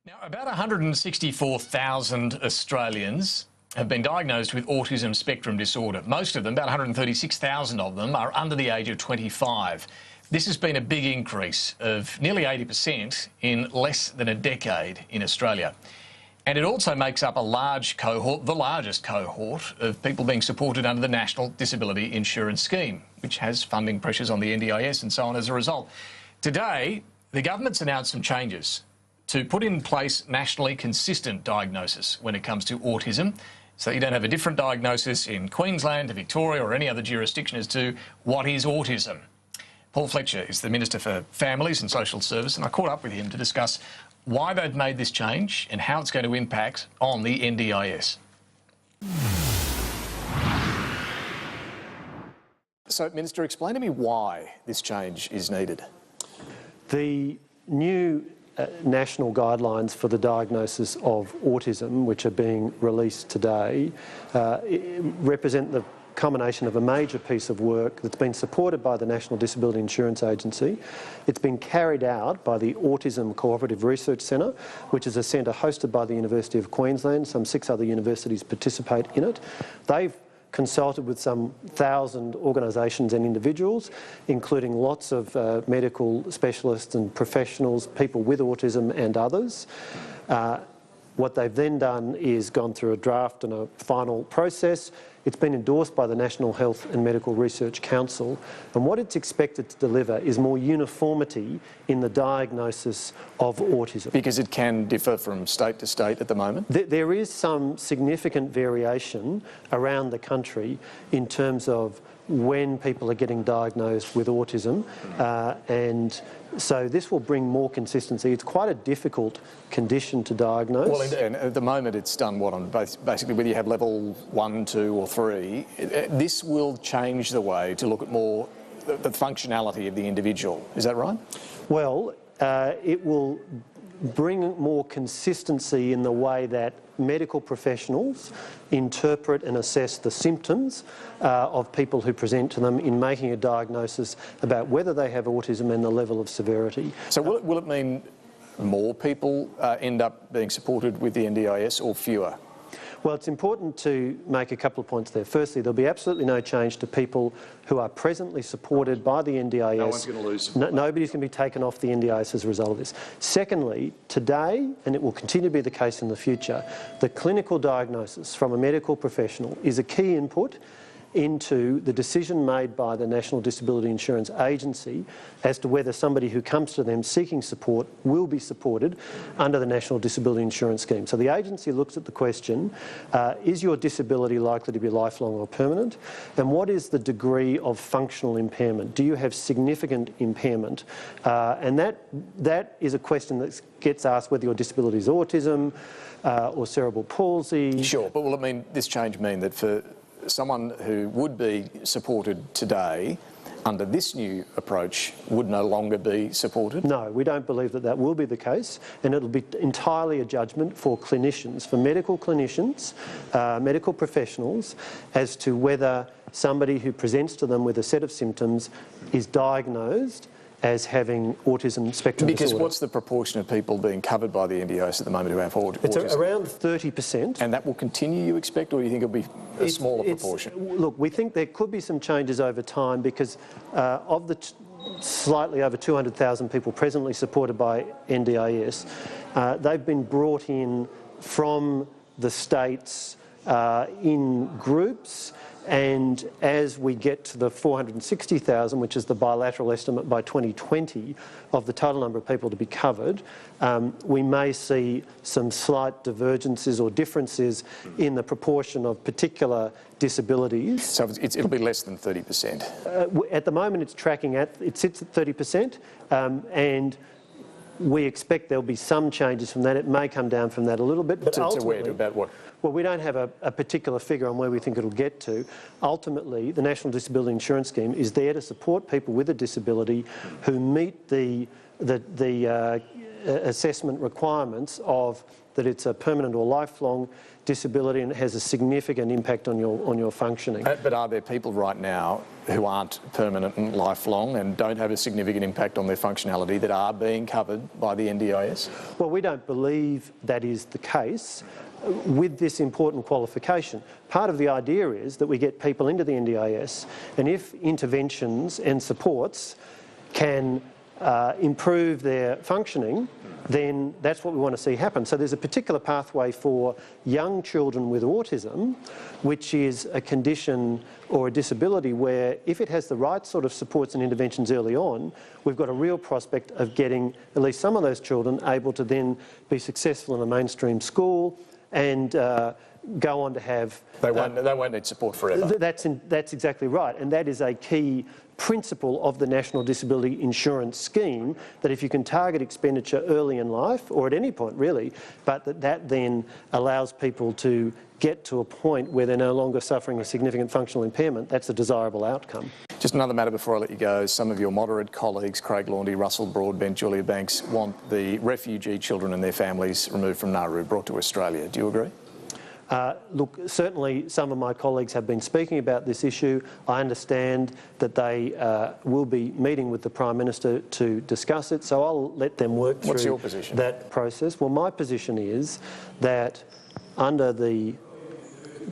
Now, about 164,000 Australians have been diagnosed with autism spectrum disorder. Most of them, about 136,000 of them, are under the age of 25. This has been a big increase of nearly 80% in less than a decade in Australia. And it also makes up a large cohort, the largest cohort, of people being supported under the National Disability Insurance Scheme, which has funding pressures on the NDIS and so on as a result. Today, the government's announced some changes to put in place nationally consistent diagnosis when it comes to autism, so that you don't have a different diagnosis in Queensland, to Victoria or any other jurisdiction as to what is autism. Paul Fletcher is the Minister for Families and Social Service, and I caught up with him to discuss why they've made this change and how it's going to impact on the NDIS. So, Minister, explain to me why this change is needed. The new national guidelines for the diagnosis of autism, which are being released today, represent the culmination of a major piece of work that's been supported by the National Disability Insurance Agency. It's been carried out by the Autism Cooperative Research Centre, which is a centre hosted by the University of Queensland. Some 6 other universities participate in it. They've consulted with some 1,000 organisations and individuals, including lots of medical specialists and professionals, people with autism and others. What they've then done is gone through a draft and a final process. It's been endorsed by the National Health and Medical Research Council, and what it's expected to deliver is more uniformity in the diagnosis of autism. Because it can differ from state to state at the moment? There is some significant variation around the country in terms of when people are getting diagnosed with autism, and so this will bring more consistency. It's quite a difficult condition to diagnose. Well, and at the moment it's done what on basically whether you have level 1, 2 or 3. This will change the way to look at more the functionality of the individual. Is that right? Well, it will bring more consistency in the way that medical professionals interpret and assess the symptoms of people who present to them in making a diagnosis about whether they have autism and the level of severity. So will it mean more people end up being supported with the NDIS or fewer? Well, it's important to make a couple of points there. Firstly, there'll be absolutely no change to people who are presently supported by the NDIS. No one's going to lose. Nobody's going to be taken off the NDIS as a result of this. Secondly, today, and it will continue to be the case in the future, the clinical diagnosis from a medical professional is a key input into the decision made by the National Disability Insurance Agency as to whether somebody who comes to them seeking support will be supported under the National Disability Insurance Scheme. So the agency looks at the question, is your disability likely to be lifelong or permanent? And what is the degree of functional impairment? Do you have significant impairment? And that is a question that gets asked whether your disability is autism or cerebral palsy. Sure, but will it mean, this change mean that for someone who would be supported today under this new approach would no longer be supported? No, we don't believe that that will be the case, and it'll be entirely a judgment for clinicians, for medical clinicians, medical professionals, as to whether somebody who presents to them with a set of symptoms is diagnosed as having autism spectrum disorder. Because what's the proportion of people being covered by the NDIS at the moment who have autism? It's around 30%. And that will continue, you expect, or do you think it'll be a smaller proportion? Look, we think there could be some changes over time because of the slightly over 200,000 people presently supported by NDIS, they've been brought in from the states in groups, and as we get to the 460,000, which is the bilateral estimate by 2020 of the total number of people to be covered, we may see some slight divergences or differences in the proportion of particular disabilities. So it'll be less than 30%? At the moment it sits at 30%, and we expect there'll be some changes from that. It may come down from that a little bit, but ultimately, to about what? Well, we don't have a particular figure on where we think it'll get to. Ultimately, the National Disability Insurance Scheme is there to support people with a disability who meet the assessment requirements of that it's a permanent or lifelong disability and it has a significant impact on your functioning. But are there people right now who aren't permanent and lifelong and don't have a significant impact on their functionality that are being covered by the NDIS? Well, we don't believe that is the case with this important qualification. Part of the idea is that we get people into the NDIS, and if interventions and supports can improve their functioning, then that's what we want to see happen. So there's a particular pathway for young children with autism, which is a condition or a disability where if it has the right sort of supports and interventions early on, we've got a real prospect of getting at least some of those children able to then be successful in a mainstream school and go on to have... They won't need support forever. That's exactly right, and that is a key principle of the National Disability Insurance Scheme, that if you can target expenditure early in life, or at any point really, but that then allows people to get to a point where they're no longer suffering a significant functional impairment, that's a desirable outcome. Just another matter before I let you go. Some of your moderate colleagues, Craig Laundy, Russell Broadbent, Julia Banks, want the refugee children and their families removed from Nauru, brought to Australia. Do you agree? Look, certainly some of my colleagues have been speaking about this issue. I understand that they will be meeting with the Prime Minister to discuss it, so I'll let them work through What's your position? That process. Well, my position is that under the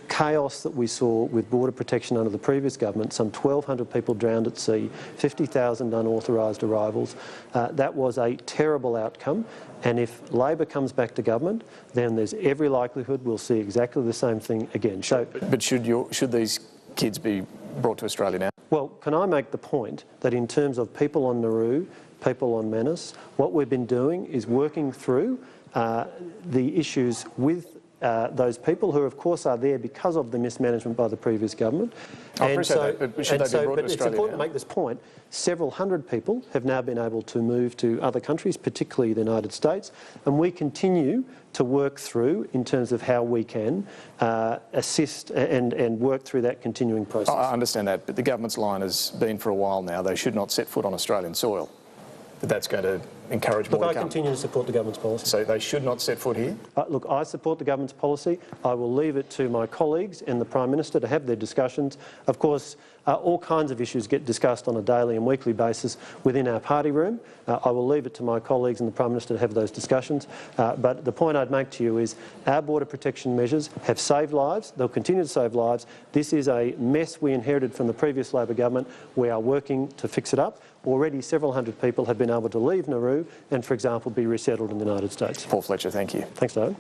chaos that we saw with border protection under the previous government, some 1,200 people drowned at sea, 50,000 unauthorised arrivals. That was a terrible outcome, and if Labor comes back to government, then there's every likelihood we'll see exactly the same thing again. So, but should these kids be brought to Australia now? Well, can I make the point that in terms of people on Nauru, people on Manus, what we've been doing is working through the issues with those people who, of course, are there because of the mismanagement by the previous government. I appreciate that, but should they be brought to Australia it's important now? to make this point. Several hundred people have now been able to move to other countries, particularly the United States, and we continue to work through in terms of how we can assist and work through that continuing process. I understand that, but the government's line has been for a while now, they should not set foot on Australian soil. But that's going to encourage more to come. I continue to support the government's policy. So they should not set foot here? Look, I support the government's policy. I will leave it to my colleagues and the Prime Minister to have their discussions. Of course, all kinds of issues get discussed on a daily and weekly basis within our party room. I will leave it to my colleagues and the Prime Minister to have those discussions. But the point I'd make to you is our border protection measures have saved lives. They'll continue to save lives. This is a mess we inherited from the previous Labor government. We are working to fix it up. Already several hundred people have been able to leave Nauru and, for example, be resettled in the United States. Paul Fletcher, thank you. Thanks, David.